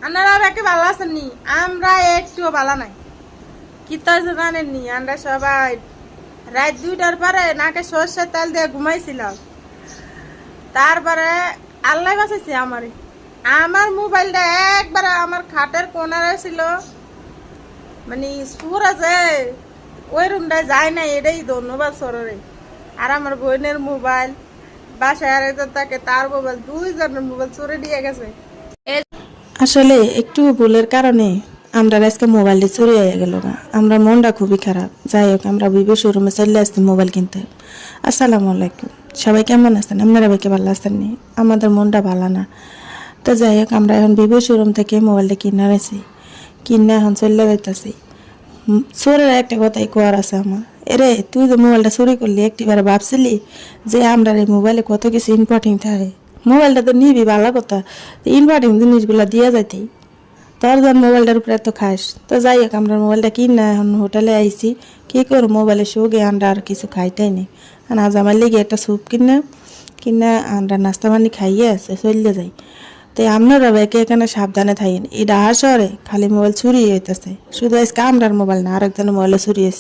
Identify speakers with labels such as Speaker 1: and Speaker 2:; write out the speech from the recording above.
Speaker 1: আপনারা একে ভালো আছেন নি? আমরা একটুও ভালো নাই। কি তো জানেননি, আমরা সবাই রাত 2টার পরে নাকে সর্ষের তেল দিয়ে ঘুমাইছিলাম। তারপরে আল্লাহ বাঁচাইছে আমারে। আমার মোবাইলটা একবারে আমার খাটের কোনারে ছিল, মানে সুরা যে ওই রুমটায় যায় না, এটাই ধন্যবাদ সররে। আর আমার বোনের মোবাইল বাসায় আর একজন থাকে, তার মোবাইল, দুইজনের মোবাইল চুরি নিয়ে গেছে।
Speaker 2: আসলে একটু ভুলের কারণে আমরা আজকে মোবাইলটি চুরি হয়ে গেল না। আমরা মনটা খুবই খারাপ। যাই হোক, আমরা ভিভো শোরুমে চলে আসছি মোবাইল কিনতে। আসসালামু আলাইকুম, সবাই কেমন আছেন? আপনারা ভাইকে ভালো আছেন নি? আমাদের মনটা ভালো না। তো যাই হোক, আমরা এখন ভিভো শোরুম থেকে মোবাইলটা কিনে আনছি, কিনে এখন চলে যাইতেছি। চোরের একটা কথাই কোয়ার আছে আমার, এরে তুই যে মোবাইলটা চুরি করলি, একটিবার ভাবছিলি যে আমরা এই মোবাইলে কত কিছু ইম্পর্টেন্ট থাকে? মোবাইলটা তো নিবি ভালো কথা, ইম্পর্টেন্ট জিনিসগুলো দিয়ে যাইতেই তোর যখন মোবাইলটার উপরে এত খাস। তো যাই হোক, আমরা মোবাইলটা কিনা এখন হোটেলে আইছি। কী করো, মোবাইলের শোকে আমরা আর কিছু খাইটাই নেই। আর আজ আমার লেগে একটা স্যুপ কিনা আমরা নাস্তা পানি খাইয়ে আছে চললে যাই। তো আপনারা একে এখানে সাবধানে থাকেন। এই ডাহার শহরে খালি মোবাইল চুরি হইতেছে। শুধু আজকে আমরার মোবাইল না, আরেকজনের মোবাইলে চুরি হয়েছে।